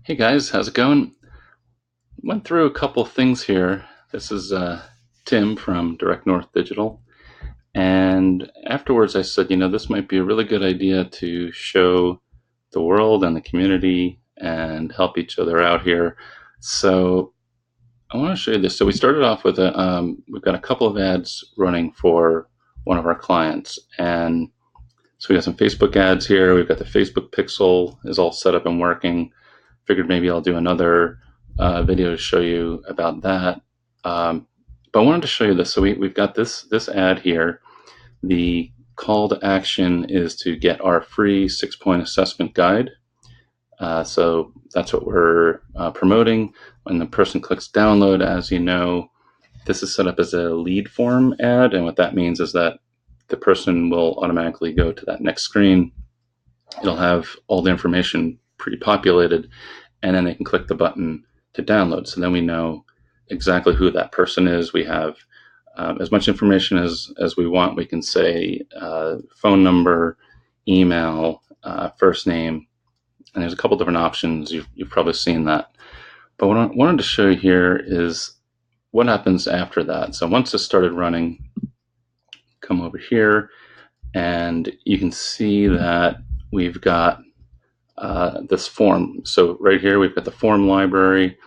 Hey guys, how's it going? Went through a couple things here. This is Tim from DirectNorth.Digital. And afterwards I said, this might be a really good idea to show the world and the community and help each other out here. So I want to show you this. So we started off with we've got a couple of ads running for one of our clients. And so we got some Facebook ads here. We've got the Facebook pixel is all set up and working. Figured maybe I'll do another video to show you about that. But I wanted to show you this. So we've got this ad here. The call to action is to get our free 6-point assessment guide. So that's what we're promoting. When the person clicks download, as you know, this is set up as a lead form ad. And what that means is that the person will automatically go to that next screen. It'll have all the information pre-populated, and then they can click the button to download. So then we know exactly who that person is. We have as much information as we want. We can say phone number, email, first name, and there's a couple different options. You've probably seen that. But what I wanted to show you here is what happens after that. So once this started running, come over here, and you can see that we've got this form. So right here, we've got the form library,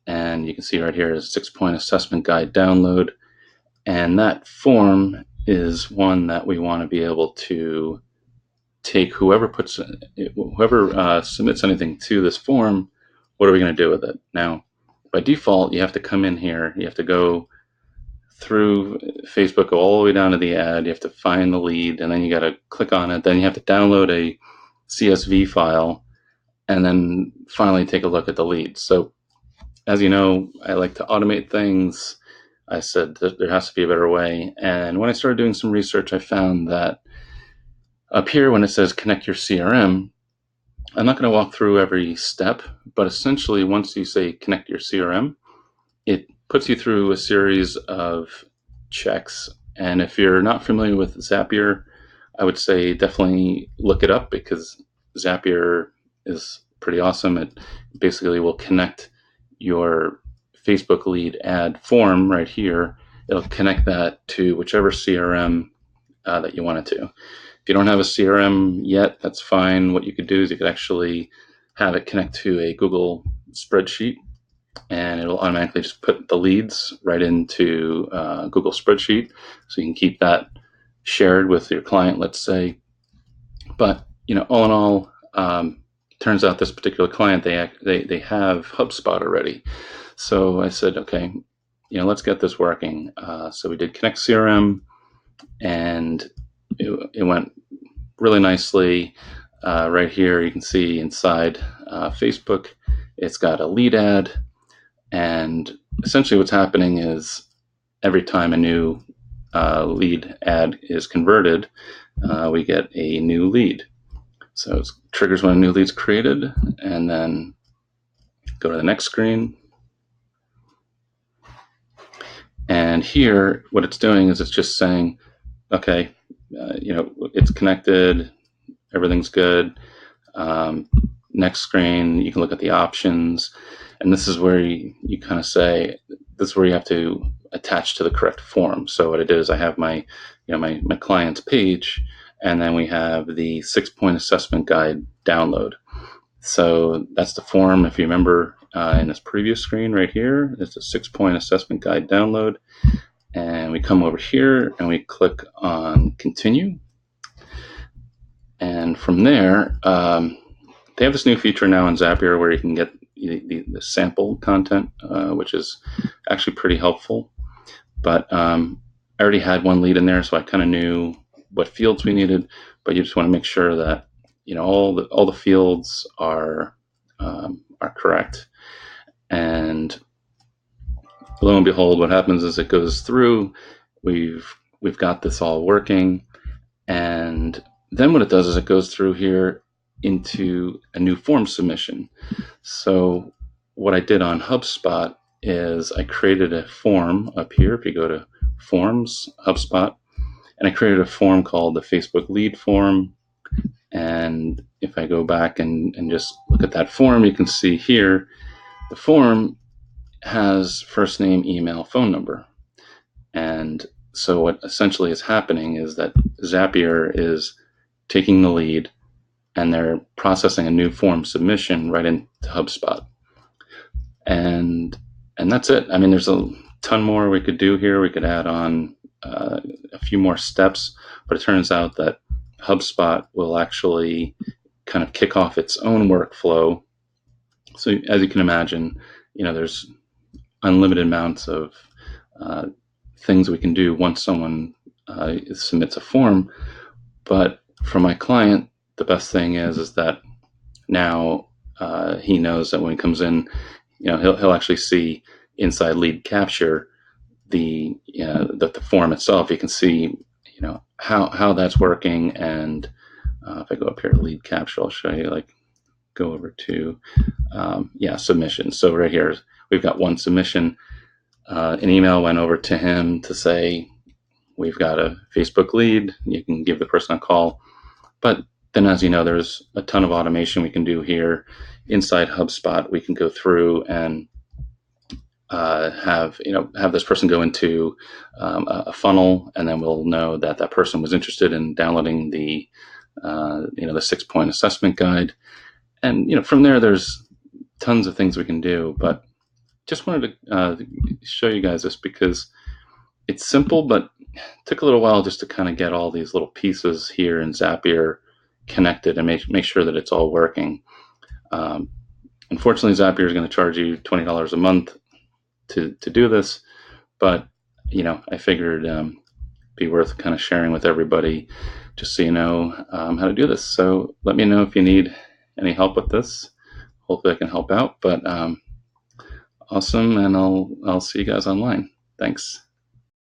and you can see right here is 6-point assessment guide download. And that form is one that we want to be able to take whoever submits anything to this form. What are we going to do with it? Now, by default, you have to come in here. You have to go through Facebook, go all the way down to the ad. You have to find the lead, and then you got to click on it. Then you have to download a CSV file, and then finally take a look at the lead. So as you know, I like to automate things. I said that there has to be a better way. And when I started doing some research, I found that up here when it says connect your CRM, I'm not going to walk through every step, but essentially once you say connect your CRM, it puts you through a series of checks. And if you're not familiar with Zapier, I would say definitely look it up, because Zapier is pretty awesome. It basically will connect your Facebook lead ad form right here. It'll connect that to whichever CRM that you want it to. If you don't have a CRM yet, that's fine. What you could do is you could actually have it connect to a Google spreadsheet, and it'll automatically just put the leads right into Google spreadsheet, so you can keep that shared with your client, let's say. But all in all, turns out this particular client, they have HubSpot already. So I said, okay, let's get this working. So we did connect CRM, and it went really nicely. Right here, you can see inside Facebook, it's got a lead ad. And essentially what's happening is every time a new lead ad is converted, we get a new lead. So it triggers when a new lead's created, and then go to the next screen. And here, what it's doing is it's just saying, okay, it's connected, everything's good. Next screen, you can look at the options, and this is where you kind of say, this is where you have to attach to the correct form. So what I did is I have my client's page, and then we have the 6-point assessment guide download. So that's the form. If you remember in this previous screen right here, it's a 6-point assessment guide download. And we come over here and we click on continue. And from there, they have this new feature now in Zapier where you can get the sample content, which is actually pretty helpful. But I already had one lead in there, so I kind of knew what fields we needed. But you just want to make sure that all the fields are correct. And lo and behold, what happens is it goes through. We've got this all working, and then what it does is it goes through here into a new form submission. So what I did on HubSpot is I created a form up here. If you go to Forms, HubSpot, and I created a form called the Facebook lead form. And if I go back and just look at that form, you can see here the form has first name, email, phone number. And so what essentially is happening is that Zapier is taking the lead and they're processing a new form submission right into HubSpot. And that's it. I mean, there's a ton more we could do here. We could add on a few more steps, but it turns out that HubSpot will actually kind of kick off its own workflow. So as you can imagine, there's unlimited amounts of things we can do once someone submits a form. But for my client, the best thing is that now he knows that when he comes in, he'll actually see inside lead capture the form itself. You can see how that's working. And if I go up here to lead capture, I'll show you, go over to submission. So right here we've got one submission. An email went over to him to say, we've got a Facebook lead, you can give the person a call. But then, as you know, there's a ton of automation we can do here inside HubSpot. We can go through and have this person go into a funnel, and then we'll know that that person was interested in downloading the 6-point assessment guide. And from there's tons of things we can do. But just wanted to show you guys this because it's simple, but it took a little while just to kind of get all these little pieces here in Zapier connected and make sure that it's all working. Unfortunately, Zapier is going to charge you $20 a month to do this, but I figured be worth kind of sharing with everybody just so you know how to do this. So let me know if you need any help with this. Hopefully I can help out. But awesome, and I'll see you guys online. Thanks.